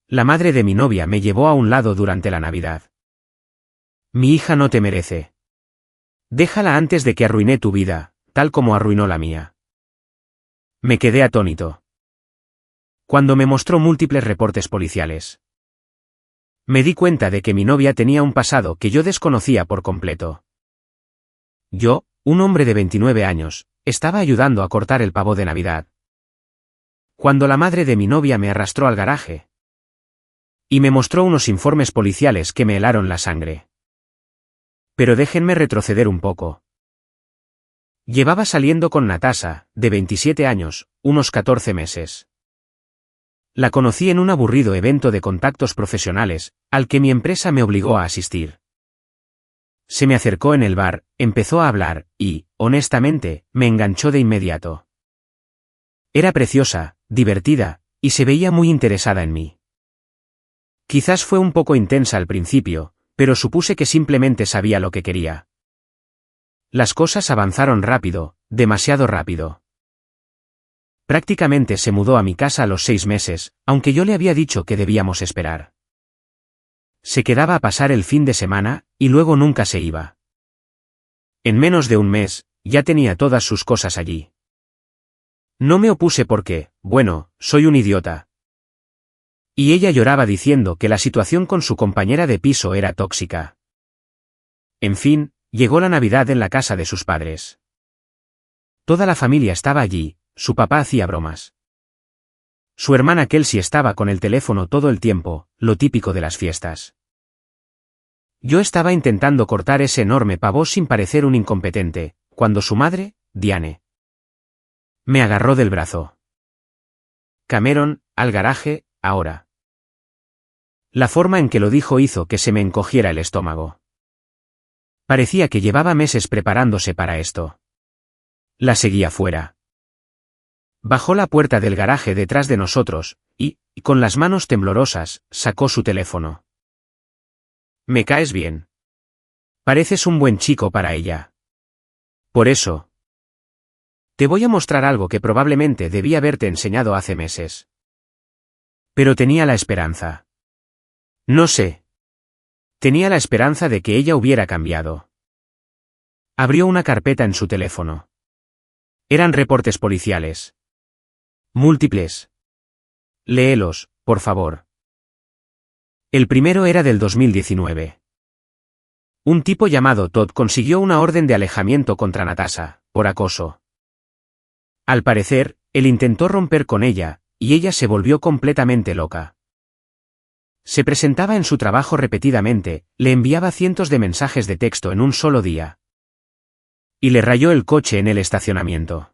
La madre de mi novia me llevó a un lado durante la Navidad. Mi hija no te merece. Déjala antes de que arruine tu vida, tal como arruinó la mía. Me quedé atónito. Cuando me mostró múltiples reportes policiales. Me di cuenta de que mi novia tenía un pasado que yo desconocía por completo. Yo, un hombre de 29 años, estaba ayudando a cortar el pavo de Navidad. Cuando la madre de mi novia me arrastró al garaje. Y me mostró unos informes policiales que me helaron la sangre. Pero déjenme retroceder un poco. Llevaba saliendo con Natasha, de 27 años, unos 14 meses. La conocí en un aburrido evento de contactos profesionales, al que mi empresa me obligó a asistir. Se me acercó en el bar, empezó a hablar, y, honestamente, me enganchó de inmediato. Era preciosa, divertida, y se veía muy interesada en mí. Quizás fue un poco intensa al principio, pero supuse que simplemente sabía lo que quería. Las cosas avanzaron rápido, demasiado rápido. Prácticamente se mudó a mi casa a los 6 meses, aunque yo le había dicho que debíamos esperar. Se quedaba a pasar el fin de semana, y luego nunca se iba. En menos de un mes, ya tenía todas sus cosas allí. No me opuse porque, bueno, soy un idiota. Y ella lloraba diciendo que la situación con su compañera de piso era tóxica. En fin, llegó la Navidad en la casa de sus padres. Toda la familia estaba allí, su papá hacía bromas. Su hermana Kelsey estaba con el teléfono todo el tiempo, lo típico de las fiestas. Yo estaba intentando cortar ese enorme pavo sin parecer un incompetente, cuando su madre, Diane, me agarró del brazo. Cameron, al garaje, ahora. La forma en que lo dijo hizo que se me encogiera el estómago. Parecía que llevaba meses preparándose para esto. La seguía fuera. Bajó la puerta del garaje detrás de nosotros, y, con las manos temblorosas, sacó su teléfono. Me caes bien. Pareces un buen chico para ella. Por eso. Te voy a mostrar algo que probablemente debí haberte enseñado hace meses. Pero tenía la esperanza. No sé. Tenía la esperanza de que ella hubiera cambiado. Abrió una carpeta en su teléfono. Eran reportes policiales. Múltiples. Léelos, por favor. El primero era del 2019. Un tipo llamado Todd consiguió una orden de alejamiento contra Natasha, por acoso. Al parecer, él intentó romper con ella, y ella se volvió completamente loca. Se presentaba en su trabajo repetidamente, le enviaba cientos de mensajes de texto en un solo día. Y le rayó el coche en el estacionamiento.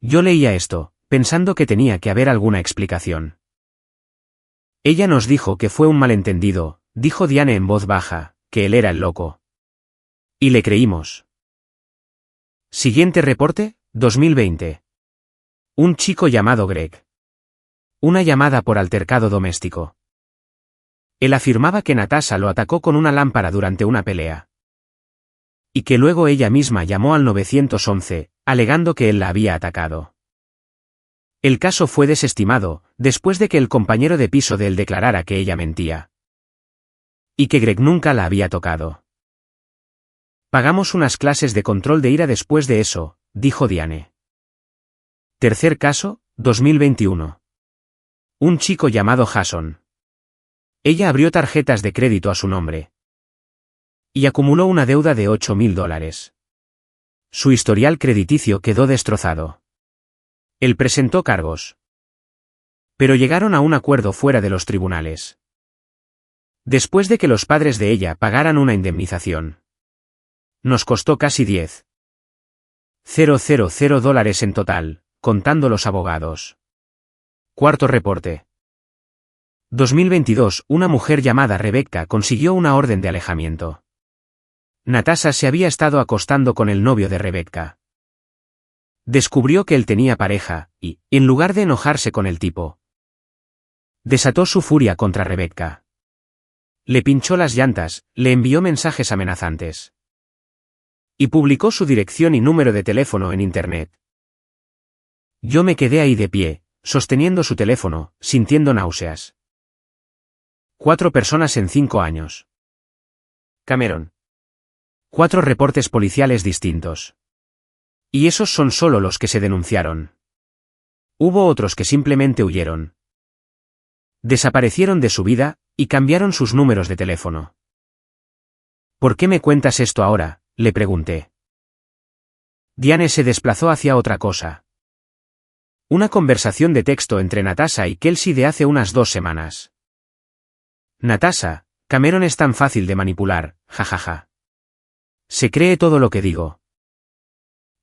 Yo leía esto, pensando que tenía que haber alguna explicación. Ella nos dijo que fue un malentendido, dijo Diane en voz baja, que él era el loco. Y le creímos. Siguiente reporte, 2020. Un chico llamado Greg. Una llamada por altercado doméstico. Él afirmaba que Natasha lo atacó con una lámpara durante una pelea. Y que luego ella misma llamó al 911, alegando que él la había atacado. El caso fue desestimado, después de que el compañero de piso de él declarara que ella mentía. Y que Greg nunca la había tocado. Pagamos unas clases de control de ira después de eso, dijo Diane. Tercer caso, 2021. Un chico llamado Jason. Ella abrió tarjetas de crédito a su nombre. Y acumuló una deuda de $8,000. Su historial crediticio quedó destrozado. Él presentó cargos. Pero llegaron a un acuerdo fuera de los tribunales. Después de que los padres de ella pagaran una indemnización. Nos costó casi $10,000 en total, contando los abogados. Cuarto reporte. 2022. Una mujer llamada Rebecca consiguió una orden de alejamiento. Natasha se había estado acostando con el novio de Rebecca. Descubrió que él tenía pareja, y, en lugar de enojarse con el tipo, desató su furia contra Rebecca. Le pinchó las llantas, le envió mensajes amenazantes. Y publicó su dirección y número de teléfono en Internet. Yo me quedé ahí de pie, sosteniendo su teléfono, sintiendo náuseas. 4 personas en 5 años. Cameron. 4 reportes policiales distintos. Y esos son solo los que se denunciaron. Hubo otros que simplemente huyeron. Desaparecieron de su vida, y cambiaron sus números de teléfono. ¿Por qué me cuentas esto ahora?, le pregunté. Diane se desplazó hacia otra cosa. Una conversación de texto entre Natasha y Kelsey de hace unas 2 semanas. Natasha, Cameron es tan fácil de manipular, jajaja. Se cree todo lo que digo.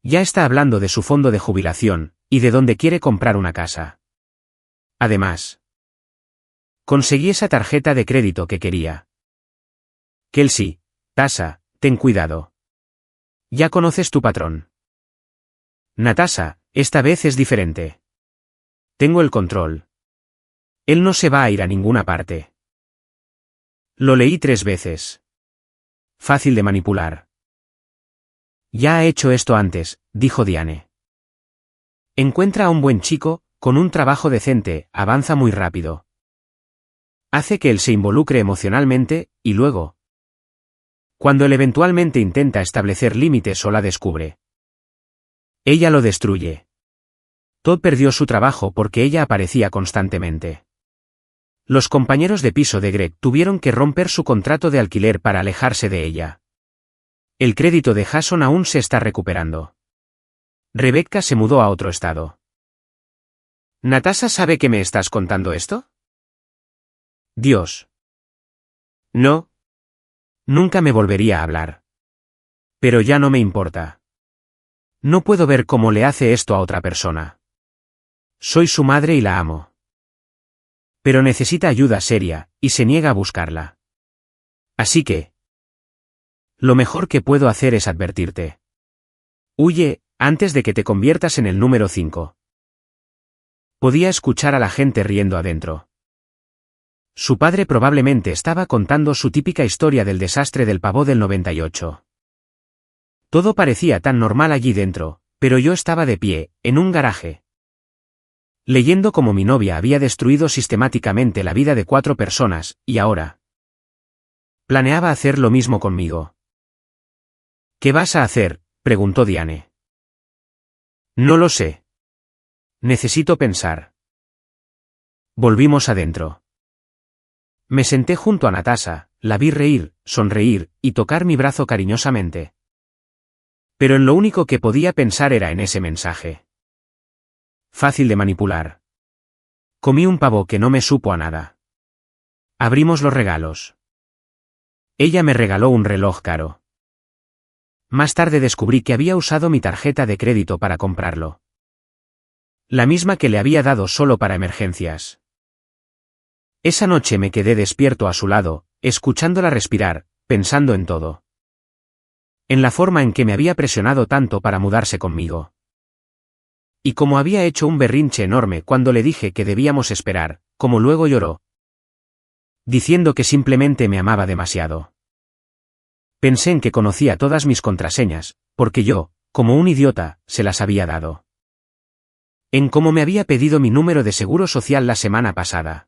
Ya está hablando de su fondo de jubilación, y de dónde quiere comprar una casa. Además, conseguí esa tarjeta de crédito que quería. Kelsey, Tasha, ten cuidado. Ya conoces tu patrón. Natasha, esta vez es diferente. Tengo el control. Él no se va a ir a ninguna parte. Lo leí 3 veces. Fácil de manipular. Ya ha hecho esto antes, dijo Diane. Encuentra a un buen chico, con un trabajo decente, avanza muy rápido. Hace que él se involucre emocionalmente, y luego, cuando él eventualmente intenta establecer límites o la descubre, ella lo destruye. Todd perdió su trabajo porque ella aparecía constantemente. Los compañeros de piso de Greg tuvieron que romper su contrato de alquiler para alejarse de ella. El crédito de Jason aún se está recuperando. Rebecca se mudó a otro estado. ¿Natasha sabe que me estás contando esto? Dios. No. Nunca me volvería a hablar. Pero ya no me importa. No puedo ver cómo le hace esto a otra persona. Soy su madre y la amo. Pero necesita ayuda seria, y se niega a buscarla. Así que, lo mejor que puedo hacer es advertirte. Huye, antes de que te conviertas en el número 5. Podía escuchar a la gente riendo adentro. Su padre probablemente estaba contando su típica historia del desastre del pavó del 98. Todo parecía tan normal allí dentro, pero yo estaba de pie, en un garaje, leyendo cómo mi novia había destruido sistemáticamente la vida de 4 personas, y ahora planeaba hacer lo mismo conmigo. ¿Qué vas a hacer?, preguntó Diane. No lo sé. Necesito pensar. Volvimos adentro. Me senté junto a Natasha, la vi reír, sonreír, y tocar mi brazo cariñosamente. Pero en lo único que podía pensar era en ese mensaje. Fácil de manipular. Comí un pavo que no me supo a nada. Abrimos los regalos. Ella me regaló un reloj caro. Más tarde descubrí que había usado mi tarjeta de crédito para comprarlo. La misma que le había dado solo para emergencias. Esa noche me quedé despierto a su lado, escuchándola respirar, pensando en todo. En la forma en que me había presionado tanto para mudarse conmigo. Y como había hecho un berrinche enorme cuando le dije que debíamos esperar, como luego lloró, diciendo que simplemente me amaba demasiado. Pensé en que conocía todas mis contraseñas, porque yo, como un idiota, se las había dado. En cómo me había pedido mi número de seguro social la semana pasada.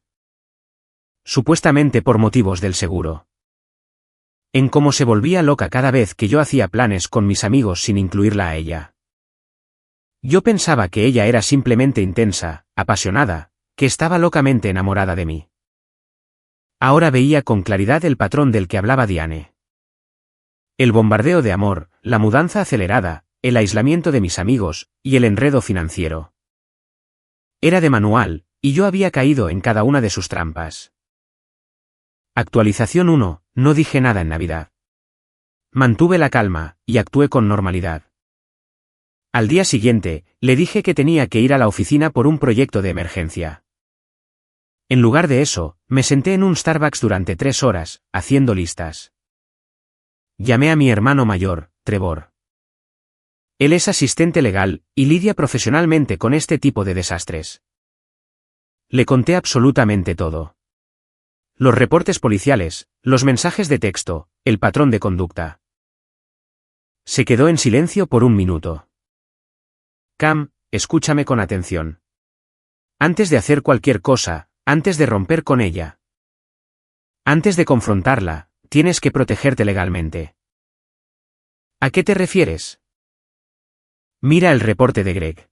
Supuestamente por motivos del seguro. En cómo se volvía loca cada vez que yo hacía planes con mis amigos sin incluirla a ella. Yo pensaba que ella era simplemente intensa, apasionada, que estaba locamente enamorada de mí. Ahora veía con claridad el patrón del que hablaba Diane. El bombardeo de amor, la mudanza acelerada, el aislamiento de mis amigos, y el enredo financiero. Era de manual, y yo había caído en cada una de sus trampas. Actualización 1, no dije nada en Navidad. Mantuve la calma, y actué con normalidad. Al día siguiente, le dije que tenía que ir a la oficina por un proyecto de emergencia. En lugar de eso, me senté en un Starbucks durante 3 horas, haciendo listas. Llamé a mi hermano mayor, Trevor. Él es asistente legal, y lidia profesionalmente con este tipo de desastres. Le conté absolutamente todo. Los reportes policiales, los mensajes de texto, el patrón de conducta. Se quedó en silencio por un minuto. Cam, escúchame con atención. Antes de hacer cualquier cosa, antes de romper con ella, Antes de confrontarla, tienes que protegerte legalmente. ¿A qué te refieres? Mira el reporte de Greg.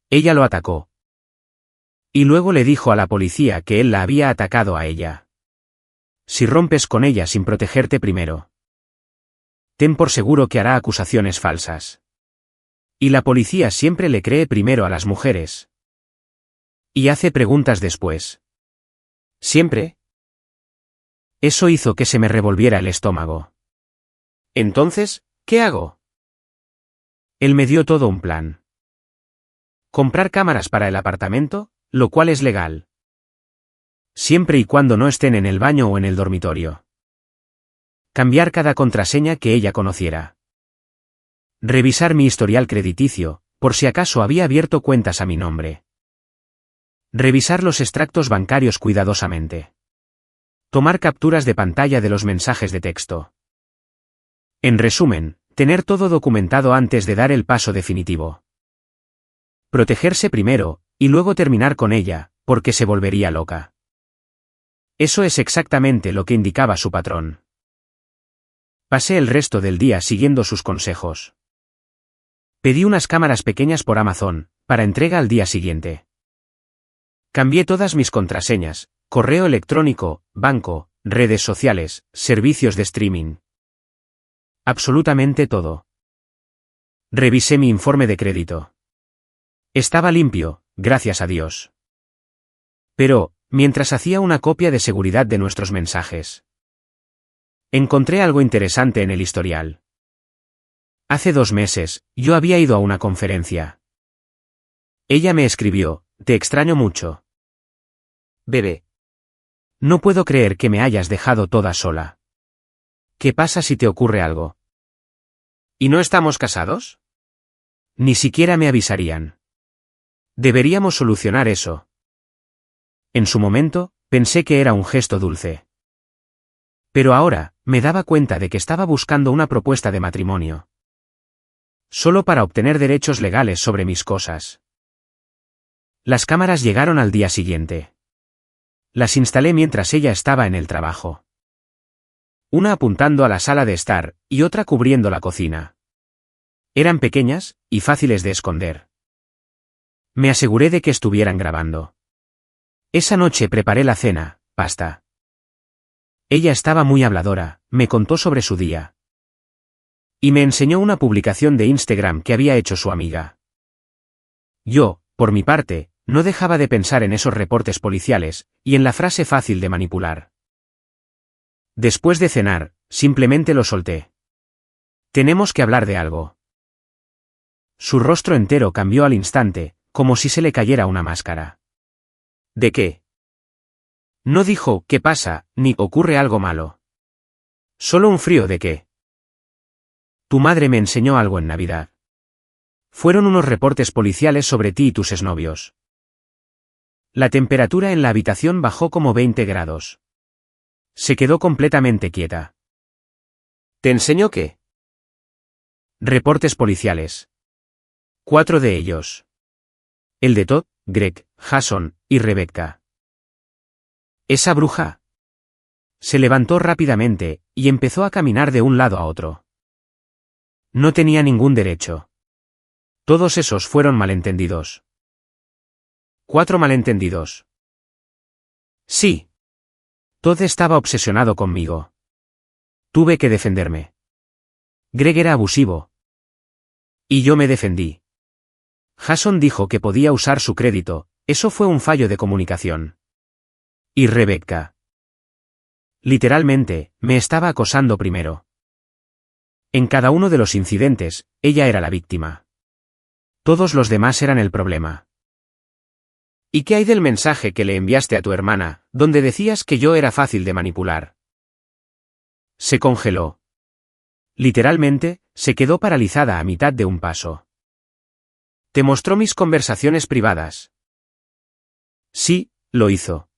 Ella lo atacó. Y luego le dijo a la policía que él la había atacado a ella. Si rompes con ella sin protegerte primero, ten por seguro que hará acusaciones falsas. Y la policía siempre le cree primero a las mujeres. Y hace preguntas después. ¿Siempre? Eso hizo que se me revolviera el estómago. Entonces, ¿qué hago? Él me dio todo un plan. Comprar cámaras para el apartamento, lo cual es legal. Siempre y cuando no estén en el baño o en el dormitorio. Cambiar cada contraseña que ella conociera. Revisar mi historial crediticio, por si acaso había abierto cuentas a mi nombre. Revisar los extractos bancarios cuidadosamente. Tomar capturas de pantalla de los mensajes de texto. En resumen, tener todo documentado antes de dar el paso definitivo. Protegerse primero, y luego terminar con ella, porque se volvería loca. Eso es exactamente lo que indicaba su patrón. Pasé el resto del día siguiendo sus consejos. Pedí unas cámaras pequeñas por Amazon, para entrega al día siguiente. Cambié todas mis contraseñas, correo electrónico, banco, redes sociales, servicios de streaming. Absolutamente todo. Revisé mi informe de crédito. Estaba limpio, gracias a Dios. Pero, mientras hacía una copia de seguridad de nuestros mensajes, encontré algo interesante en el historial. Hace 2 meses, yo había ido a una conferencia. Ella me escribió, te extraño mucho. Bebé. No puedo creer que me hayas dejado toda sola. ¿Qué pasa si te ocurre algo? ¿Y no estamos casados? Ni siquiera me avisarían. Deberíamos solucionar eso. En su momento, pensé que era un gesto dulce. Pero ahora, me daba cuenta de que estaba buscando una propuesta de matrimonio. Solo para obtener derechos legales sobre mis cosas. Las cámaras llegaron al día siguiente. Las instalé mientras ella estaba en el trabajo. Una apuntando a la sala de estar, y otra cubriendo la cocina. Eran pequeñas, y fáciles de esconder. Me aseguré de que estuvieran grabando. Esa noche preparé la cena, pasta. Ella estaba muy habladora, me contó sobre su día. Y me enseñó una publicación de Instagram que había hecho su amiga. Yo, por mi parte, no dejaba de pensar en esos reportes policiales, y en la frase fácil de manipular. Después de cenar, simplemente lo solté. Tenemos que hablar de algo. Su rostro entero cambió al instante, como si se le cayera una máscara. ¿De qué? No dijo, ¿qué pasa?, ni ocurre algo malo. Solo un frío de qué. Tu madre me enseñó algo en Navidad. Fueron unos reportes policiales sobre ti y tus exnovios. La temperatura en la habitación bajó como 20 grados. Se quedó completamente quieta. ¿Te enseñó qué? Reportes policiales. 4 de ellos. El de Todd, Greg, Jason, y Rebecca. Esa bruja. Se levantó rápidamente, y empezó a caminar de un lado a otro. No tenía ningún derecho. Todos esos fueron malentendidos. 4 malentendidos. Sí. Todd estaba obsesionado conmigo. Tuve que defenderme. Greg era abusivo. Y yo me defendí. Jason dijo que podía usar su crédito, eso fue un fallo de comunicación. Y Rebecca. Literalmente, me estaba acosando primero. En cada uno de los incidentes, ella era la víctima. Todos los demás eran el problema. ¿Y qué hay del mensaje que le enviaste a tu hermana, donde decías que yo era fácil de manipular? Se congeló. Literalmente, se quedó paralizada a mitad de un paso. ¿Te mostró mis conversaciones privadas? Sí, lo hizo.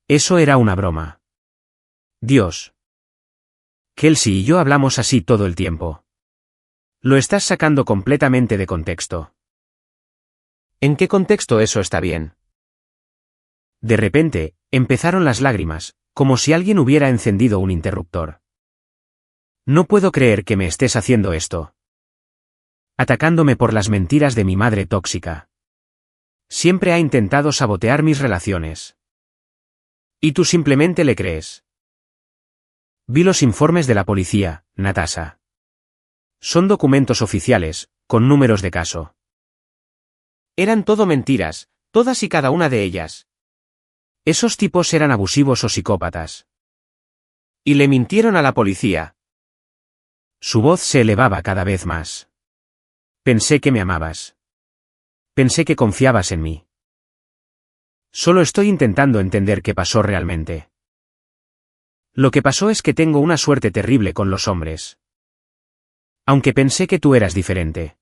Eso era una broma. Dios. Kelsey y yo hablamos así todo el tiempo. Lo estás sacando completamente de contexto. ¿En qué contexto eso está bien? De repente, empezaron las lágrimas, como si alguien hubiera encendido un interruptor. No puedo creer que me estés haciendo esto. Atacándome por las mentiras de mi madre tóxica. Siempre ha intentado sabotear mis relaciones. Y tú simplemente le crees. Vi los informes de la policía, Natasha. Son documentos oficiales, con números de caso. Eran todo mentiras, todas y cada una de ellas. Esos tipos eran abusivos o psicópatas. Y le mintieron a la policía. Su voz se elevaba cada vez más. Pensé que me amabas. Pensé que confiabas en mí. Solo estoy intentando entender qué pasó realmente. Lo que pasó es que tengo una suerte terrible con los hombres. Aunque pensé que tú eras diferente.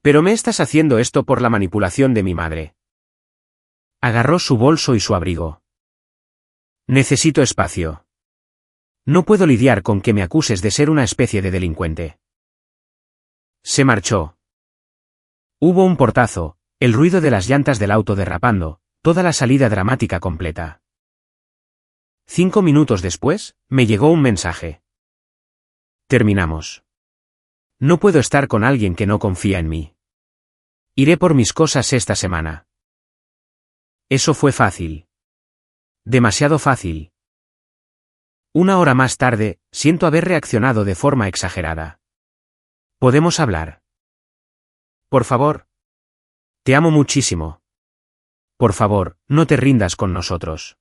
Pero me estás haciendo esto por la manipulación de mi madre. Agarró su bolso y su abrigo. Necesito espacio. No puedo lidiar con que me acuses de ser una especie de delincuente. Se marchó. Hubo un portazo, el ruido de las llantas del auto derrapando, toda la salida dramática completa. 5 minutos después, me llegó un mensaje. Terminamos. No puedo estar con alguien que no confía en mí. Iré por mis cosas esta semana. Eso fue fácil. Demasiado fácil. 1 hora más tarde, siento haber reaccionado de forma exagerada. ¿Podemos hablar? Por favor. Te amo muchísimo. Por favor, no te rindas con nosotros.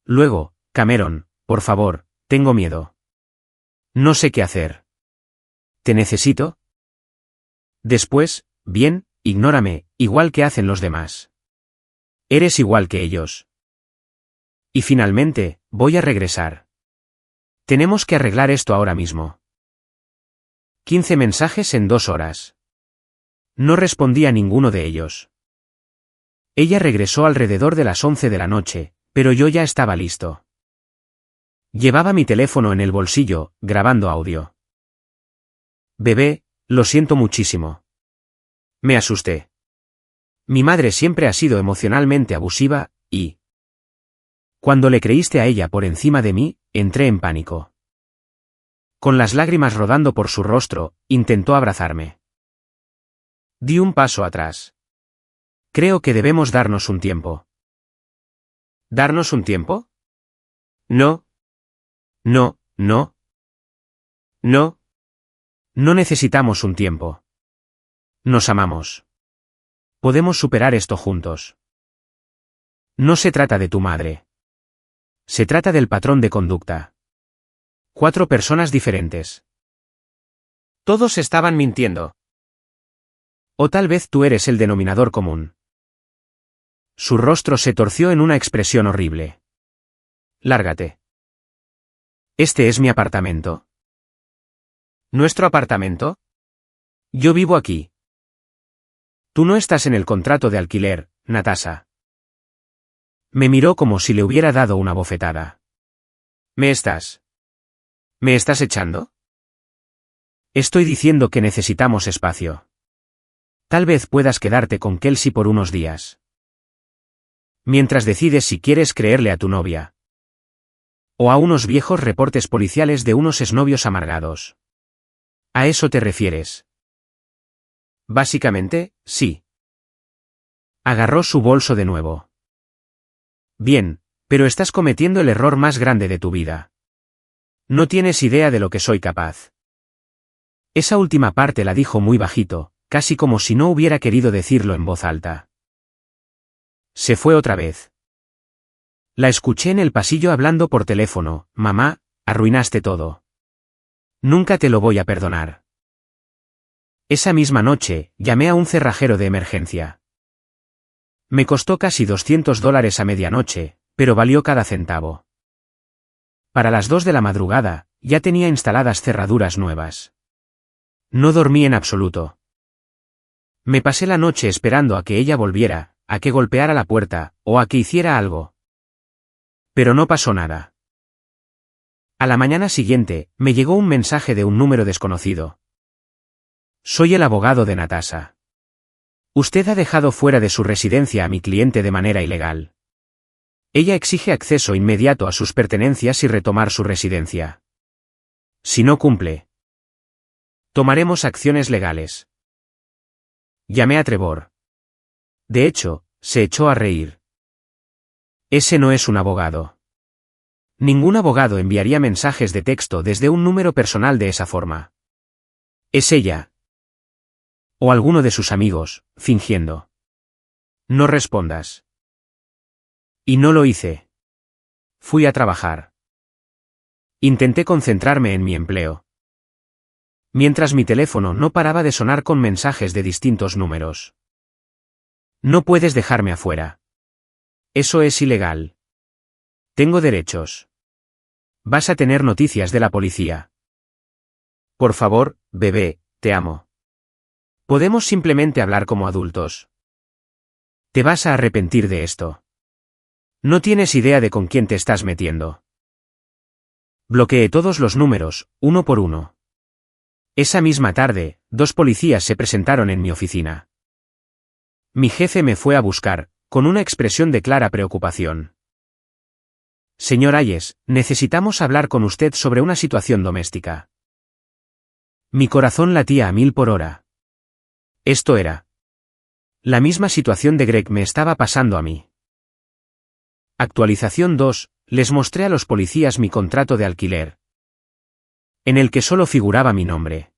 Luego, Cameron, por favor, tengo miedo. No sé qué hacer. ¿Te necesito? Después, bien, ignórame, igual que hacen los demás. Eres igual que ellos. Y finalmente, voy a regresar. Tenemos que arreglar esto ahora mismo. 15 mensajes en 2 horas. No respondí a ninguno de ellos. Ella regresó alrededor de las 11 de la noche, pero yo ya estaba listo. Llevaba mi teléfono en el bolsillo, grabando audio. Bebé, lo siento muchísimo. Me asusté. Mi madre siempre ha sido emocionalmente abusiva, y... Cuando le creíste a ella por encima de mí, entré en pánico. Con las lágrimas rodando por su rostro, intentó abrazarme. Di un paso atrás. Creo que debemos darnos un tiempo. ¿Darnos un tiempo? No. No, no. No. No necesitamos un tiempo. Nos amamos. Podemos superar esto juntos. No se trata de tu madre. Se trata del patrón de conducta. 4 personas diferentes. Todos estaban mintiendo. O tal vez tú eres el denominador común. Su rostro se torció en una expresión horrible. Lárgate. Este es mi apartamento. ¿Nuestro apartamento? Yo vivo aquí. Tú no estás en el contrato de alquiler, Natasha. Me miró como si le hubiera dado una bofetada. ¿Me estás echando? Estoy diciendo que necesitamos espacio. Tal vez puedas quedarte con Kelsey por unos días. Mientras decides si quieres creerle a tu novia. O a unos viejos reportes policiales de unos exnovios amargados. ¿A eso te refieres? Básicamente, sí. Agarró su bolso de nuevo. Bien, pero estás cometiendo el error más grande de tu vida. No tienes idea de lo que soy capaz. Esa última parte la dijo muy bajito, casi como si no hubiera querido decirlo en voz alta. Se fue otra vez. La escuché en el pasillo hablando por teléfono. Mamá, arruinaste todo. Nunca te lo voy a perdonar. Esa misma noche, llamé a un cerrajero de emergencia. Me costó casi $200 a medianoche, pero valió cada centavo. Para las 2 de la madrugada, ya tenía instaladas cerraduras nuevas. No dormí en absoluto. Me pasé la noche esperando a que ella volviera, a que golpeara la puerta, o a que hiciera algo. Pero no pasó nada. A la mañana siguiente, me llegó un mensaje de un número desconocido. Soy el abogado de Natasha. Usted ha dejado fuera de su residencia a mi cliente de manera ilegal. Ella exige acceso inmediato a sus pertenencias y retomar su residencia. Si no cumple, tomaremos acciones legales. Llamé a Trevor. De hecho, se echó a reír. Ese no es un abogado. Ningún abogado enviaría mensajes de texto desde un número personal de esa forma. Es ella. O alguno de sus amigos, fingiendo. No respondas. Y no lo hice. Fui a trabajar. Intenté concentrarme en mi empleo. Mientras mi teléfono no paraba de sonar con mensajes de distintos números. No puedes dejarme afuera. Eso es ilegal. Tengo derechos. Vas a tener noticias de la policía. Por favor, bebé, te amo. Podemos simplemente hablar como adultos. Te vas a arrepentir de esto. No tienes idea de con quién te estás metiendo. Bloqueé todos los números, uno por uno. Esa misma tarde, 2 policías se presentaron en mi oficina. Mi jefe me fue a buscar, con una expresión de clara preocupación. Señor Hayes, necesitamos hablar con usted sobre una situación doméstica. Mi corazón latía a 1000 por hora. Esto era. La misma situación de Greg me estaba pasando a mí. Actualización 2, les mostré a los policías mi contrato de alquiler, en el que solo figuraba mi nombre.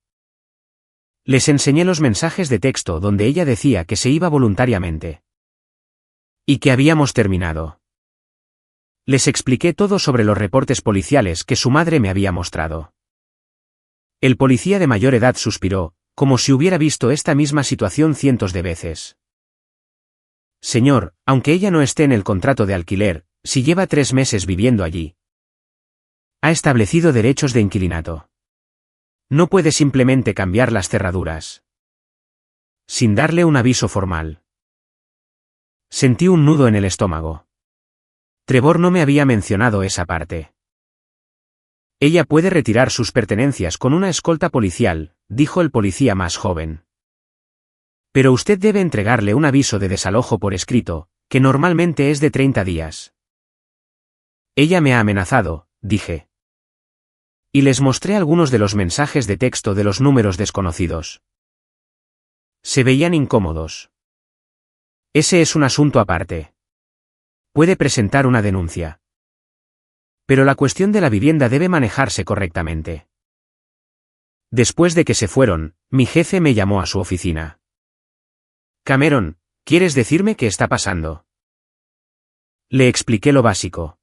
Les enseñé los mensajes de texto donde ella decía que se iba voluntariamente. Y que habíamos terminado. Les expliqué todo sobre los reportes policiales que su madre me había mostrado. El policía de mayor edad suspiró, como si hubiera visto esta misma situación cientos de veces. Señor, aunque ella no esté en el contrato de alquiler, si lleva 3 meses viviendo allí, ha establecido derechos de inquilinato. No puede simplemente cambiar las cerraduras. Sin darle un aviso formal. Sentí un nudo en el estómago. Trevor no me había mencionado esa parte. Ella puede retirar sus pertenencias con una escolta policial, dijo el policía más joven. Pero usted debe entregarle un aviso de desalojo por escrito, que normalmente es de 30 días. Ella me ha amenazado, dije. Y les mostré algunos de los mensajes de texto de los números desconocidos. Se veían incómodos. Ese es un asunto aparte. Puede presentar una denuncia. Pero la cuestión de la vivienda debe manejarse correctamente. Después de que se fueron, mi jefe me llamó a su oficina. Cameron, ¿quieres decirme qué está pasando? Le expliqué lo básico.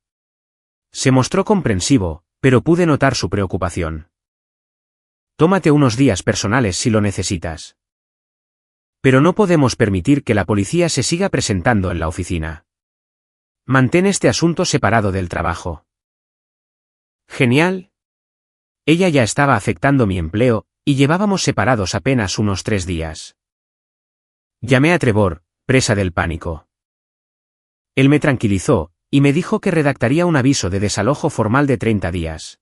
Se mostró comprensivo, pero pude notar su preocupación. Tómate unos días personales si lo necesitas. Pero no podemos permitir que la policía se siga presentando en la oficina. Mantén este asunto separado del trabajo. Genial. Ella ya estaba afectando mi empleo, y llevábamos separados apenas unos 3 días. Llamé a Trevor, presa del pánico. Él me tranquilizó, y me dijo que redactaría un aviso de desalojo formal de 30 días.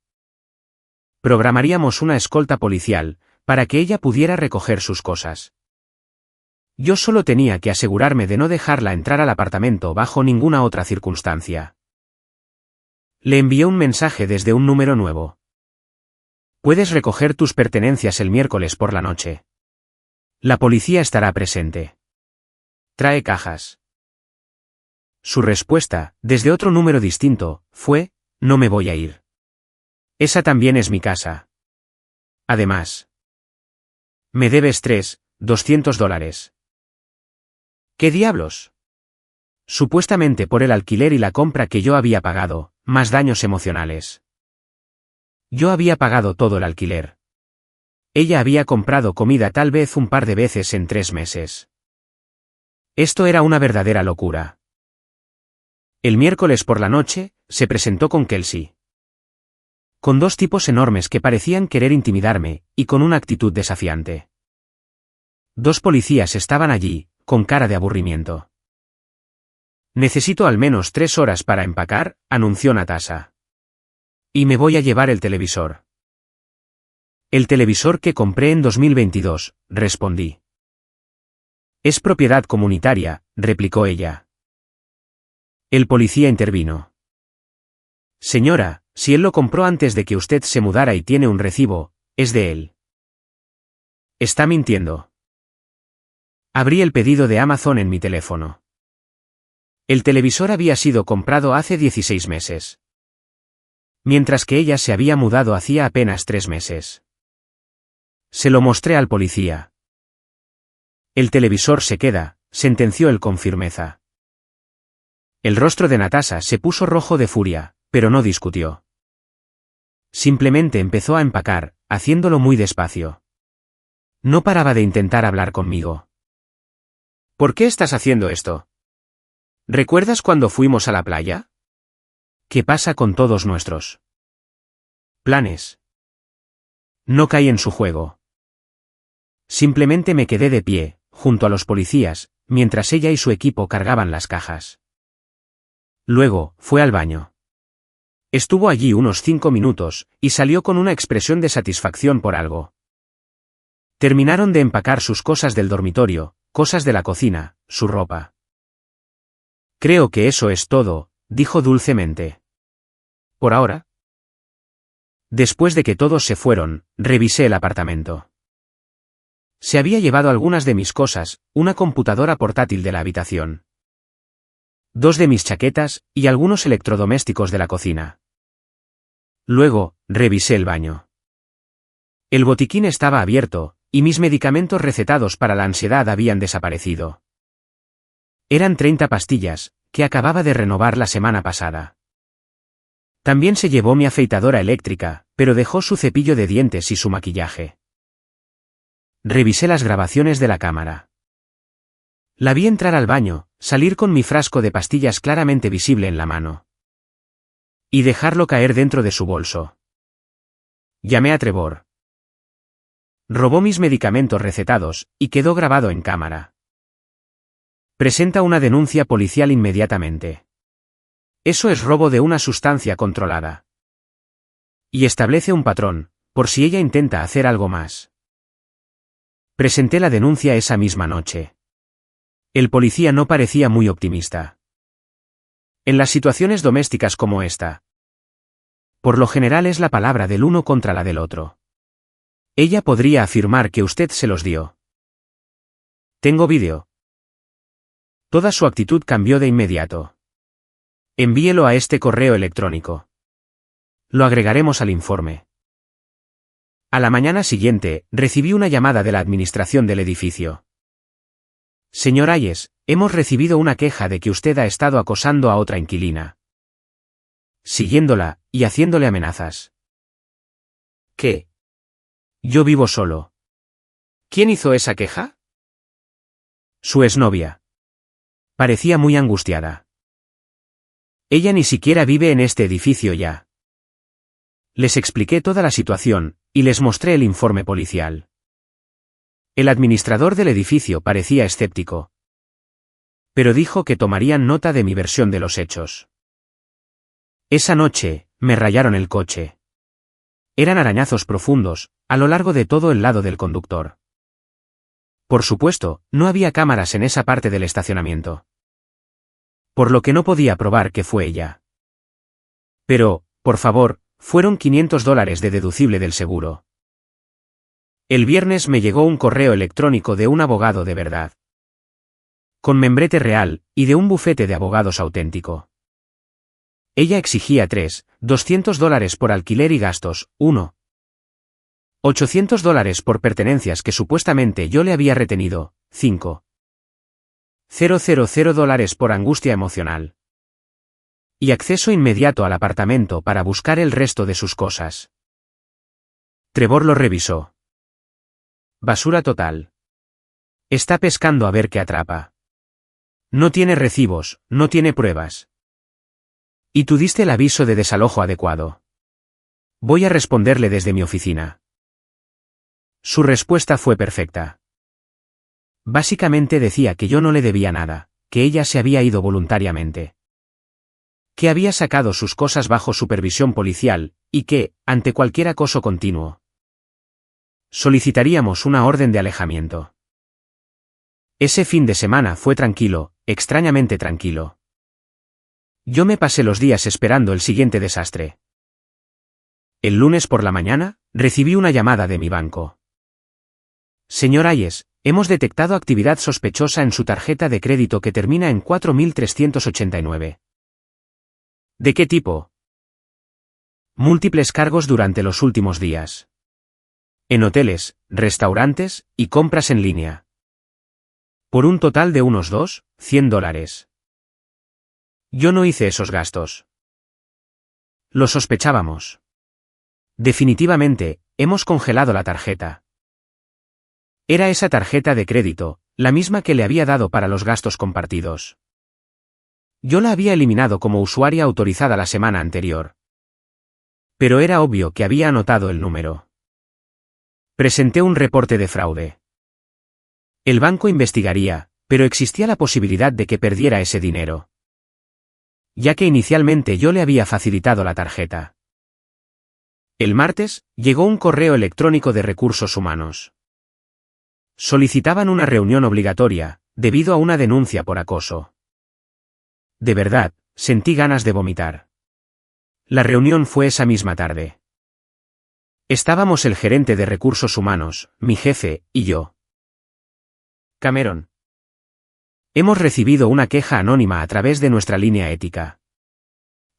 Programaríamos una escolta policial, para que ella pudiera recoger sus cosas. Yo solo tenía que asegurarme de no dejarla entrar al apartamento bajo ninguna otra circunstancia. Le envié un mensaje desde un número nuevo. Puedes recoger tus pertenencias el miércoles por la noche. La policía estará presente. Trae cajas. Su respuesta, desde otro número distinto, fue, no me voy a ir. Esa también es mi casa. Además, me debes $200. ¿Qué diablos? Supuestamente por el alquiler y la compra que yo había pagado, más daños emocionales. Yo había pagado todo el alquiler. Ella había comprado comida tal vez un par de veces en 3 meses. Esto era una verdadera locura. El miércoles por la noche, se presentó con Kelsey. Con 2 tipos enormes que parecían querer intimidarme, y con una actitud desafiante. 2 policías estaban allí, con cara de aburrimiento. Necesito al menos 3 horas para empacar, anunció Natasha. Y me voy a llevar el televisor. El televisor que compré en 2022, respondí. Es propiedad comunitaria, replicó ella. El policía intervino. Señora, si él lo compró antes de que usted se mudara y tiene un recibo, es de él. Está mintiendo. Abrí el pedido de Amazon en mi teléfono. El televisor había sido comprado hace 16 meses. Mientras que ella se había mudado hacía apenas 3 meses. Se lo mostré al policía. El televisor se queda, sentenció él con firmeza. El rostro de Natasha se puso rojo de furia, pero no discutió. Simplemente empezó a empacar, haciéndolo muy despacio. No paraba de intentar hablar conmigo. ¿Por qué estás haciendo esto? ¿Recuerdas cuando fuimos a la playa? ¿Qué pasa con todos nuestros planes? No caí en su juego. Simplemente me quedé de pie, junto a los policías, mientras ella y su equipo cargaban las cajas. Luego, fue al baño. Estuvo allí unos 5 minutos, y salió con una expresión de satisfacción por algo. Terminaron de empacar sus cosas del dormitorio, cosas de la cocina, su ropa. Creo que eso es todo, dijo dulcemente. ¿Por ahora? Después de que todos se fueron, revisé el apartamento. Se había llevado algunas de mis cosas, una computadora portátil de la habitación, 2 de mis chaquetas, y algunos electrodomésticos de la cocina. Luego, revisé el baño. El botiquín estaba abierto, y mis medicamentos recetados para la ansiedad habían desaparecido. Eran 30 pastillas, que acababa de renovar la semana pasada. También se llevó mi afeitadora eléctrica, pero dejó su cepillo de dientes y su maquillaje. Revisé las grabaciones de la cámara. La vi entrar al baño, salir con mi frasco de pastillas claramente visible en la mano. Y dejarlo caer dentro de su bolso. Llamé a Trevor. Robó mis medicamentos recetados, y quedó grabado en cámara. Presenta una denuncia policial inmediatamente. Eso es robo de una sustancia controlada. Y establece un patrón, por si ella intenta hacer algo más. Presenté la denuncia esa misma noche. El policía no parecía muy optimista. En las situaciones domésticas como esta, por lo general es la palabra del uno contra la del otro. Ella podría afirmar que usted se los dio. Tengo vídeo. Toda su actitud cambió de inmediato. Envíelo a este correo electrónico. Lo agregaremos al informe. A la mañana siguiente, recibí una llamada de la administración del edificio. Señor Hayes, hemos recibido una queja de que usted ha estado acosando a otra inquilina, siguiéndola, y haciéndole amenazas. ¿Qué? Yo vivo solo. ¿Quién hizo esa queja? Su exnovia. Parecía muy angustiada. Ella ni siquiera vive en este edificio ya. Les expliqué toda la situación, y les mostré el informe policial. El administrador del edificio parecía escéptico, pero dijo que tomarían nota de mi versión de los hechos. Esa noche, me rayaron el coche. Eran arañazos profundos, a lo largo de todo el lado del conductor. Por supuesto, no había cámaras en esa parte del estacionamiento, por lo que no podía probar que fue ella. Pero, por favor, fueron $500 de deducible del seguro. El viernes me llegó un correo electrónico de un abogado de verdad, con membrete real, y de un bufete de abogados auténtico. Ella exigía $200 por alquiler y gastos, $800 por pertenencias que supuestamente yo le había retenido, $5,000 por angustia emocional. Y acceso inmediato al apartamento para buscar el resto de sus cosas. Trevor lo revisó. Basura total. Está pescando a ver qué atrapa. No tiene recibos, no tiene pruebas. Y tú diste el aviso de desalojo adecuado. Voy a responderle desde mi oficina. Su respuesta fue perfecta. Básicamente decía que yo no le debía nada, que ella se había ido voluntariamente, que había sacado sus cosas bajo supervisión policial, y que, ante cualquier acoso continuo, solicitaríamos una orden de alejamiento. Ese fin de semana fue tranquilo, extrañamente tranquilo. Yo me pasé los días esperando el siguiente desastre. El lunes por la mañana, recibí una llamada de mi banco. Señor Hayes, hemos detectado actividad sospechosa en su tarjeta de crédito que termina en 4389. ¿De qué tipo? Múltiples cargos durante los últimos días. En hoteles, restaurantes y compras en línea. Por un total de unos $100. Yo no hice esos gastos. Lo sospechábamos. Definitivamente, hemos congelado la tarjeta. Era esa tarjeta de crédito, la misma que le había dado para los gastos compartidos. Yo la había eliminado como usuaria autorizada la semana anterior. Pero era obvio que había anotado el número. Presenté un reporte de fraude. El banco investigaría, pero existía la posibilidad de que perdiera ese dinero. Ya que inicialmente yo le había facilitado la tarjeta. El martes, llegó un correo electrónico de recursos humanos. Solicitaban una reunión obligatoria, debido a una denuncia por acoso. De verdad, sentí ganas de vomitar. La reunión fue esa misma tarde. Estábamos el gerente de recursos humanos, mi jefe, y yo. Cameron. Hemos recibido una queja anónima a través de nuestra línea ética.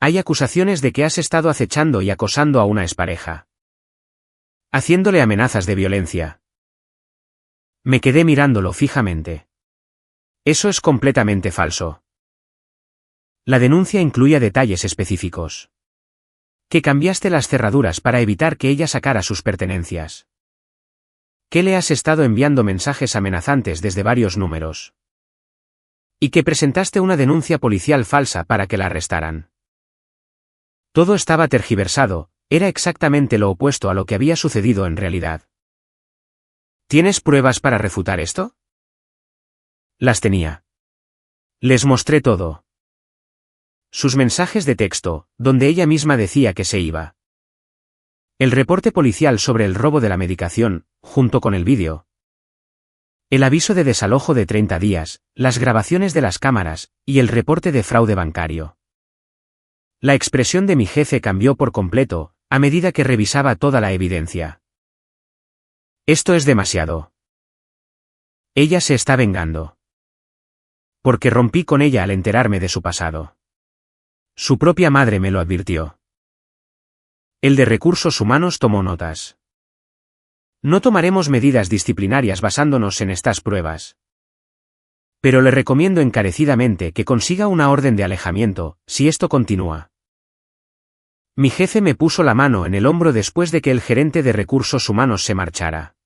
Hay acusaciones de que has estado acechando y acosando a una expareja. Haciéndole amenazas de violencia. Me quedé mirándolo fijamente. Eso es completamente falso. La denuncia incluía detalles específicos. Que cambiaste las cerraduras para evitar que ella sacara sus pertenencias. Que le has estado enviando mensajes amenazantes desde varios números. Y que presentaste una denuncia policial falsa para que la arrestaran. Todo estaba tergiversado, era exactamente lo opuesto a lo que había sucedido en realidad. ¿Tienes pruebas para refutar esto? Las tenía. Les mostré todo. Sus mensajes de texto, donde ella misma decía que se iba. El reporte policial sobre el robo de la medicación, junto con el vídeo. El aviso de desalojo de 30 días, las grabaciones de las cámaras, y el reporte de fraude bancario. La expresión de mi jefe cambió por completo, a medida que revisaba toda la evidencia. Esto es demasiado. Ella se está vengando. Porque rompí con ella al enterarme de su pasado. Su propia madre me lo advirtió. El de recursos humanos tomó notas. No tomaremos medidas disciplinarias basándonos en estas pruebas. Pero le recomiendo encarecidamente que consiga una orden de alejamiento, si esto continúa. Mi jefe me puso la mano en el hombro después de que el gerente de recursos humanos se marchara.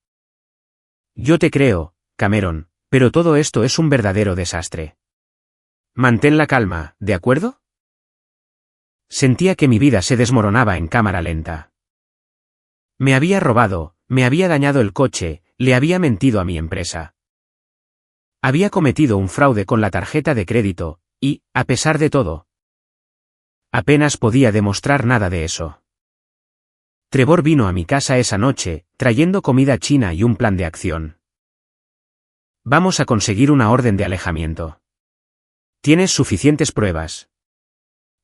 Yo te creo, Cameron, pero todo esto es un verdadero desastre. Mantén la calma, ¿de acuerdo? Sentía que mi vida se desmoronaba en cámara lenta. Me había robado, me había dañado el coche, le había mentido a mi empresa. Había cometido un fraude con la tarjeta de crédito, y, a pesar de todo, apenas podía demostrar nada de eso. Trevor vino a mi casa esa noche, trayendo comida china y un plan de acción. Vamos a conseguir una orden de alejamiento. Tienes suficientes pruebas.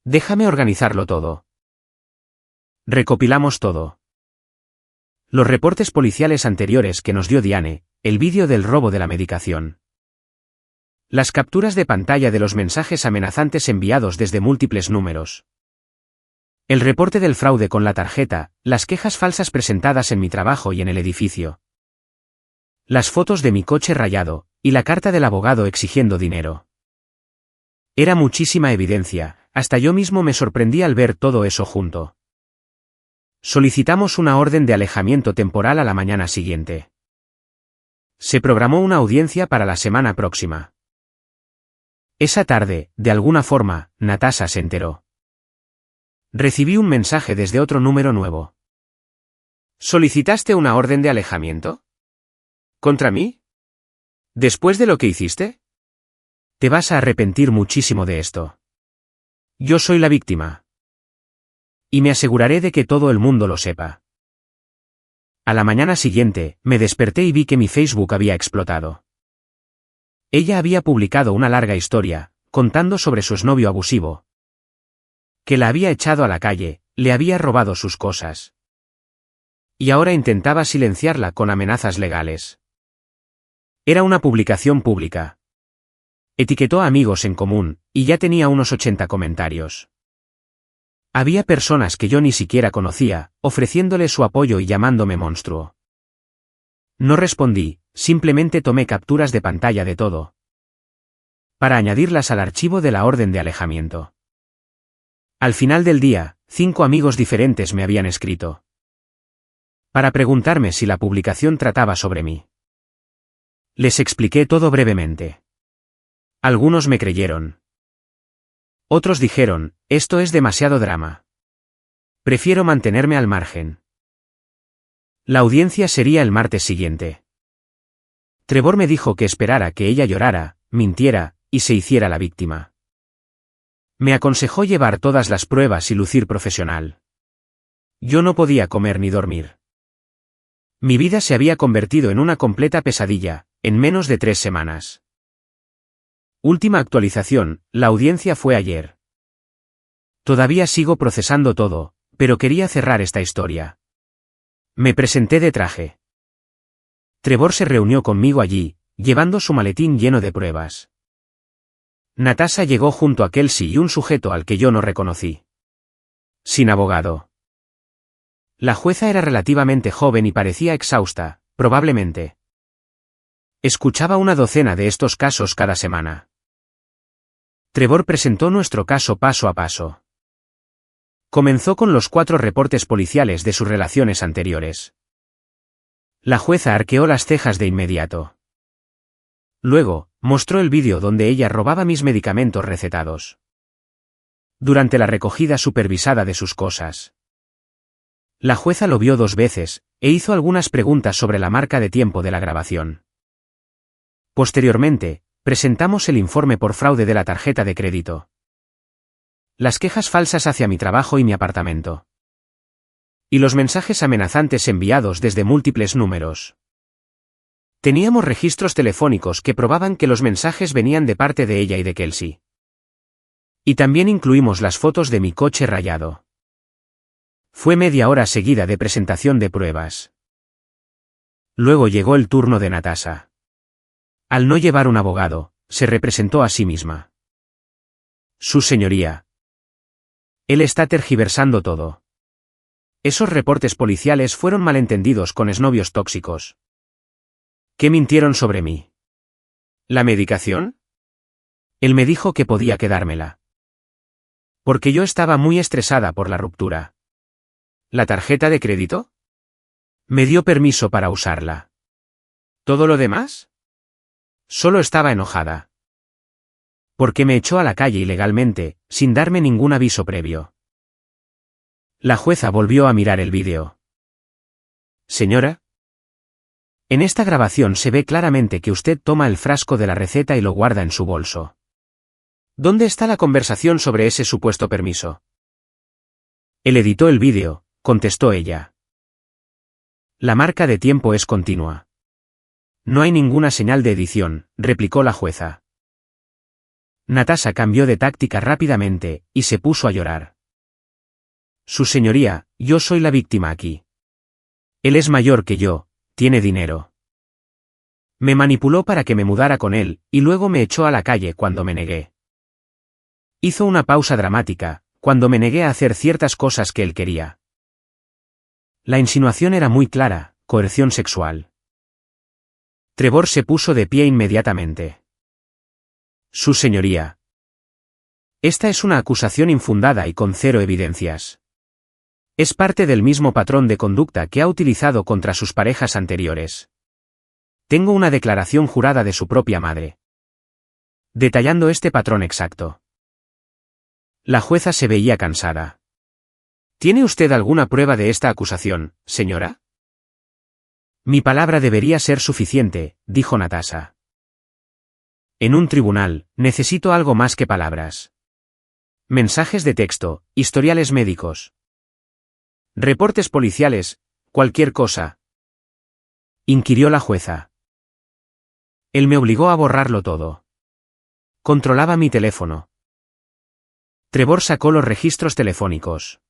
Déjame organizarlo todo. Recopilamos todo. Los reportes policiales anteriores que nos dio Diane, el vídeo del robo de la medicación. Las capturas de pantalla de los mensajes amenazantes enviados desde múltiples números. El reporte del fraude con la tarjeta, las quejas falsas presentadas en mi trabajo y en el edificio. Las fotos de mi coche rayado, y la carta del abogado exigiendo dinero. Era muchísima evidencia, hasta yo mismo me sorprendí al ver todo eso junto. Solicitamos una orden de alejamiento temporal a la mañana siguiente. Se programó una audiencia para la semana próxima. Esa tarde, de alguna forma, Natasha se enteró. Recibí un mensaje desde otro número nuevo. ¿Solicitaste una orden de alejamiento? ¿Contra mí? ¿Después de lo que hiciste? Te vas a arrepentir muchísimo de esto. Yo soy la víctima. Y me aseguraré de que todo el mundo lo sepa. A la mañana siguiente, me desperté y vi que mi Facebook había explotado. Ella había publicado una larga historia, contando sobre su exnovio abusivo. Que la había echado a la calle, le había robado sus cosas. Y ahora intentaba silenciarla con amenazas legales. Era una publicación pública. Etiquetó a amigos en común, y ya tenía unos 80 comentarios. Había personas que yo ni siquiera conocía, ofreciéndole su apoyo y llamándome monstruo. No respondí, simplemente tomé capturas de pantalla de todo, para añadirlas al archivo de la orden de alejamiento. Al final del día, 5 amigos diferentes me habían escrito, para preguntarme si la publicación trataba sobre mí. Les expliqué todo brevemente. Algunos me creyeron. Otros dijeron, esto es demasiado drama. Prefiero mantenerme al margen. La audiencia sería el martes siguiente. Trevor me dijo que esperara que ella llorara, mintiera, y se hiciera la víctima. Me aconsejó llevar todas las pruebas y lucir profesional. Yo no podía comer ni dormir. Mi vida se había convertido en una completa pesadilla, en menos de 3 semanas. Última actualización, la audiencia fue ayer. Todavía sigo procesando todo, pero quería cerrar esta historia. Me presenté de traje. Trevor se reunió conmigo allí, llevando su maletín lleno de pruebas. Natasha llegó junto a Kelsey y un sujeto al que yo no reconocí. Sin abogado. La jueza era relativamente joven y parecía exhausta, probablemente. Escuchaba una docena de estos casos cada semana. Trevor presentó nuestro caso paso a paso. Comenzó con los 4 reportes policiales de sus relaciones anteriores. La jueza arqueó las cejas de inmediato. Luego, mostró el vídeo donde ella robaba mis medicamentos recetados. Durante la recogida supervisada de sus cosas. La jueza lo vio 2 veces, e hizo algunas preguntas sobre la marca de tiempo de la grabación. Posteriormente, presentamos el informe por fraude de la tarjeta de crédito. Las quejas falsas hacia mi trabajo y mi apartamento. Y los mensajes amenazantes enviados desde múltiples números. Teníamos registros telefónicos que probaban que los mensajes venían de parte de ella y de Kelsey. Y también incluimos las fotos de mi coche rayado. Fue media hora seguida de presentación de pruebas. Luego llegó el turno de Natasha. Al no llevar un abogado, se representó a sí misma. Su señoría. Él está tergiversando todo. Esos reportes policiales fueron malentendidos con exnovios tóxicos. ¿Qué mintieron sobre mí? ¿La medicación? Él me dijo que podía quedármela. Porque yo estaba muy estresada por la ruptura. ¿La tarjeta de crédito? Me dio permiso para usarla. ¿Todo lo demás? Solo estaba enojada. Porque me echó a la calle ilegalmente, sin darme ningún aviso previo. La jueza volvió a mirar el vídeo. Señora. En esta grabación se ve claramente que usted toma el frasco de la receta y lo guarda en su bolso. ¿Dónde está la conversación sobre ese supuesto permiso? Él editó el vídeo, contestó ella. La marca de tiempo es continua. No hay ninguna señal de edición, replicó la jueza. Natasha cambió de táctica rápidamente, y se puso a llorar. Su señoría, yo soy la víctima aquí. Él es mayor que yo, tiene dinero. Me manipuló para que me mudara con él, y luego me echó a la calle cuando me negué. Hizo una pausa dramática, cuando me negué a hacer ciertas cosas que él quería. La insinuación era muy clara, coerción sexual. Trevor se puso de pie inmediatamente. Su señoría. Esta es una acusación infundada y con 0 evidencias. Es parte del mismo patrón de conducta que ha utilizado contra sus parejas anteriores. Tengo una declaración jurada de su propia madre, detallando este patrón exacto. La jueza se veía cansada. ¿Tiene usted alguna prueba de esta acusación, señora? Mi palabra debería ser suficiente, dijo Natasha. En un tribunal, necesito algo más que palabras. Mensajes de texto, historiales médicos. Reportes policiales, cualquier cosa. Inquirió la jueza. Él me obligó a borrarlo todo. Controlaba mi teléfono. Trevor sacó los registros telefónicos.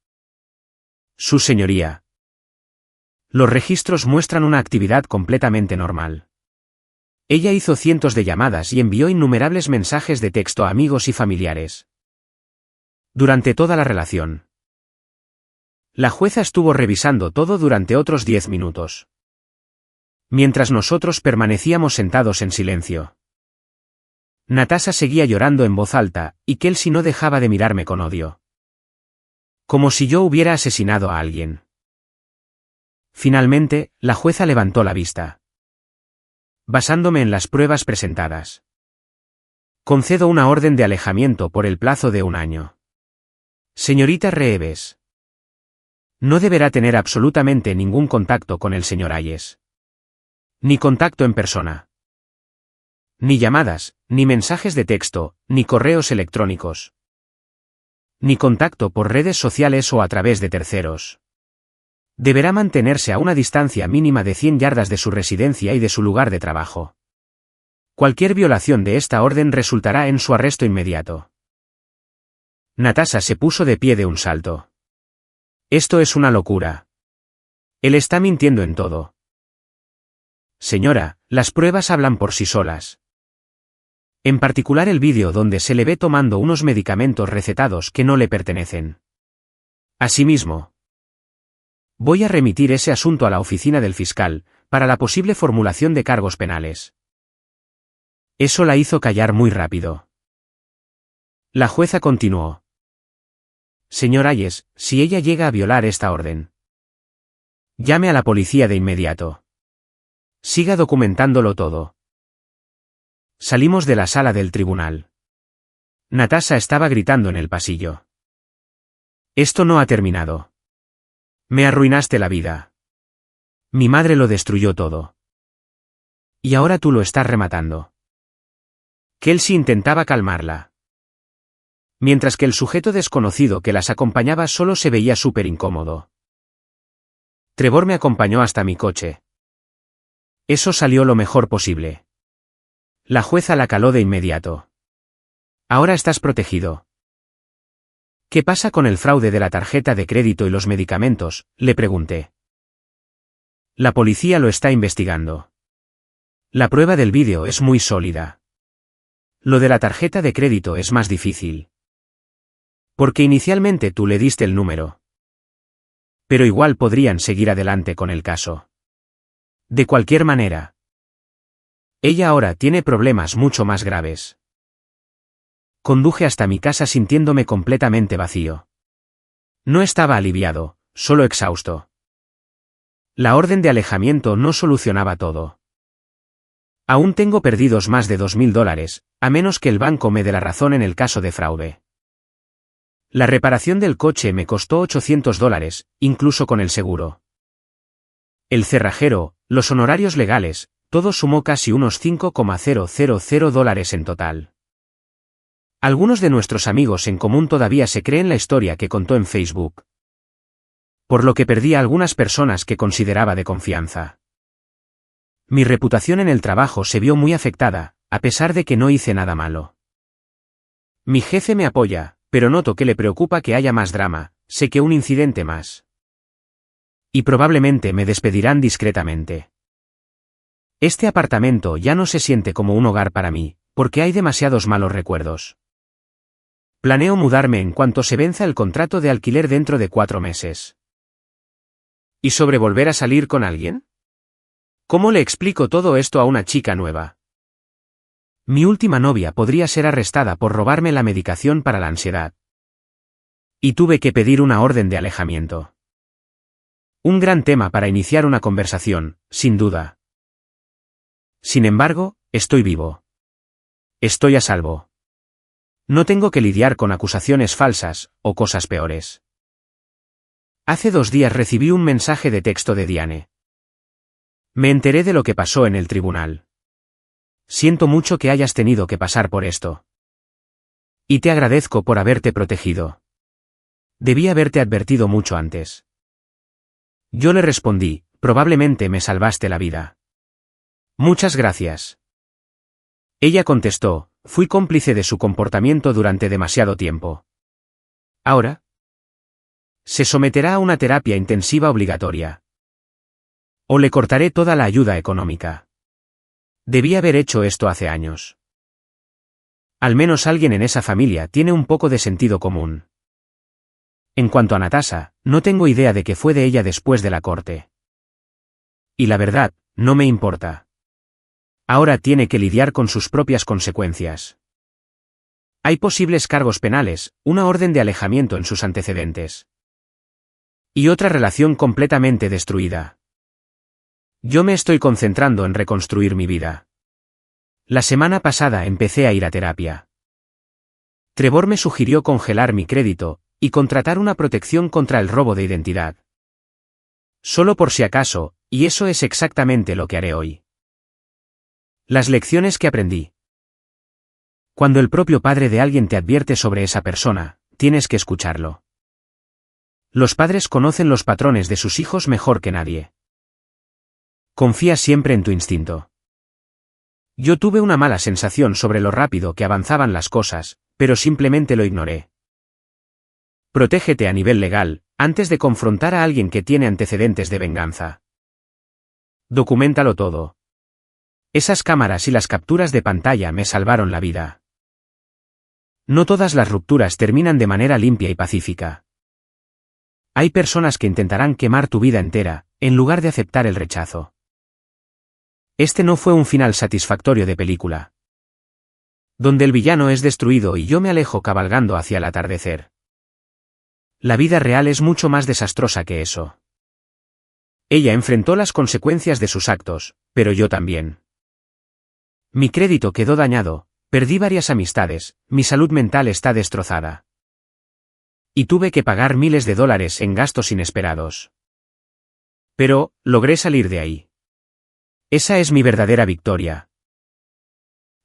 Su señoría. Los registros muestran una actividad completamente normal. Ella hizo cientos de llamadas y envió innumerables mensajes de texto a amigos y familiares. Durante toda la relación. La jueza estuvo revisando todo durante otros 10 minutos. Mientras nosotros permanecíamos sentados en silencio. Natasha seguía llorando en voz alta, y Kelsey no dejaba de mirarme con odio. Como si yo hubiera asesinado a alguien. Finalmente, la jueza levantó la vista. Basándome en las pruebas presentadas. Concedo una orden de alejamiento por el plazo de 1 año. Señorita Reeves. No deberá tener absolutamente ningún contacto con el señor Hayes. Ni contacto en persona. Ni llamadas, ni mensajes de texto, ni correos electrónicos. Ni contacto por redes sociales o a través de terceros. Deberá mantenerse a una distancia mínima de 100 yardas de su residencia y de su lugar de trabajo. Cualquier violación de esta orden resultará en su arresto inmediato. Natasha se puso de pie de un salto. Esto es una locura. Él está mintiendo en todo. Señora, las pruebas hablan por sí solas. En particular el vídeo donde se le ve tomando unos medicamentos recetados que no le pertenecen. Asimismo, voy a remitir ese asunto a la oficina del fiscal, para la posible formulación de cargos penales. Eso la hizo callar muy rápido. La jueza continuó. Señor Hayes, si ella llega a violar esta orden, llame a la policía de inmediato. Siga documentándolo todo. Salimos de la sala del tribunal. Natasha estaba gritando en el pasillo. Esto no ha terminado. Me arruinaste la vida. Mi madre lo destruyó todo. Y ahora tú lo estás rematando. Kelsey intentaba calmarla. Mientras que el sujeto desconocido que las acompañaba solo se veía súper incómodo. Trevor me acompañó hasta mi coche. Eso salió lo mejor posible. La jueza la caló de inmediato. Ahora estás protegido. ¿Qué pasa con el fraude de la tarjeta de crédito y los medicamentos?, le pregunté. La policía lo está investigando. La prueba del vídeo es muy sólida. Lo de la tarjeta de crédito es más difícil. Porque inicialmente tú le diste el número. Pero igual podrían seguir adelante con el caso. De cualquier manera. Ella ahora tiene problemas mucho más graves. Conduje hasta mi casa sintiéndome completamente vacío. No estaba aliviado, solo exhausto. La orden de alejamiento no solucionaba todo. Aún tengo perdidos más de $2.000, a menos que el banco me dé la razón en el caso de fraude. La reparación del coche me costó $800, incluso con el seguro. El cerrajero, los honorarios legales, todo sumó casi unos $5,000 en total. Algunos de nuestros amigos en común todavía se creen la historia que contó en Facebook. Por lo que perdí a algunas personas que consideraba de confianza. Mi reputación en el trabajo se vio muy afectada, a pesar de que no hice nada malo. Mi jefe me apoya, pero noto que le preocupa que haya más drama, sé que un incidente más. Y probablemente me despedirán discretamente. Este apartamento ya no se siente como un hogar para mí, porque hay demasiados malos recuerdos. Planeo mudarme en cuanto se venza el contrato de alquiler dentro de 4 meses. ¿Y sobre volver a salir con alguien? ¿Cómo le explico todo esto a una chica nueva? Mi última novia podría ser arrestada por robarme la medicación para la ansiedad. Y tuve que pedir una orden de alejamiento. Un gran tema para iniciar una conversación, sin duda. Sin embargo, estoy vivo. Estoy a salvo. No tengo que lidiar con acusaciones falsas, o cosas peores. Hace 2 días recibí un mensaje de texto de Diane. Me enteré de lo que pasó en el tribunal. Siento mucho que hayas tenido que pasar por esto. Y te agradezco por haberte protegido. Debí haberte advertido mucho antes. Yo le respondí, probablemente me salvaste la vida. Muchas gracias. Ella contestó, fui cómplice de su comportamiento durante demasiado tiempo. Ahora, se someterá a una terapia intensiva obligatoria. O le cortaré toda la ayuda económica. Debí haber hecho esto hace años. Al menos alguien en esa familia tiene un poco de sentido común. En cuanto a Natasha, no tengo idea de qué fue de ella después de la corte. Y la verdad, no me importa. Ahora tiene que lidiar con sus propias consecuencias. Hay posibles cargos penales, una orden de alejamiento en sus antecedentes. Y otra relación completamente destruida. Yo me estoy concentrando en reconstruir mi vida. La semana pasada empecé a ir a terapia. Trevor me sugirió congelar mi crédito y contratar una protección contra el robo de identidad. Solo por si acaso, y eso es exactamente lo que haré hoy. Las lecciones que aprendí. Cuando el propio padre de alguien te advierte sobre esa persona, tienes que escucharlo. Los padres conocen los patrones de sus hijos mejor que nadie. Confía siempre en tu instinto. Yo tuve una mala sensación sobre lo rápido que avanzaban las cosas, pero simplemente lo ignoré. Protégete a nivel legal, antes de confrontar a alguien que tiene antecedentes de venganza. Documéntalo todo. Esas cámaras y las capturas de pantalla me salvaron la vida. No todas las rupturas terminan de manera limpia y pacífica. Hay personas que intentarán quemar tu vida entera, en lugar de aceptar el rechazo. Este no fue un final satisfactorio de película. Donde el villano es destruido y yo me alejo cabalgando hacia el atardecer. La vida real es mucho más desastrosa que eso. Ella enfrentó las consecuencias de sus actos, pero yo también. Mi crédito quedó dañado, perdí varias amistades, mi salud mental está destrozada. Y tuve que pagar miles de dólares en gastos inesperados. Pero, logré salir de ahí. Esa es mi verdadera victoria.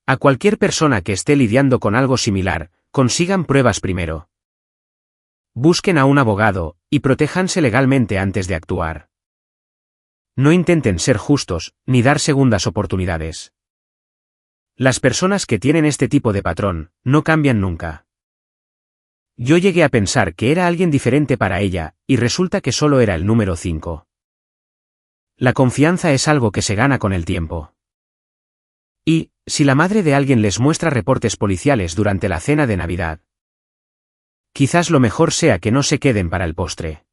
A cualquier persona que esté lidiando con algo similar, consigan pruebas primero. Busquen a un abogado, y protéjanse legalmente antes de actuar. No intenten ser justos, ni dar segundas oportunidades. Las personas que tienen este tipo de patrón, no cambian nunca. Yo llegué a pensar que era alguien diferente para ella, y resulta que solo era el número 5. La confianza es algo que se gana con el tiempo. Y, si la madre de alguien les muestra reportes policiales durante la cena de Navidad, quizás lo mejor sea que no se queden para el postre.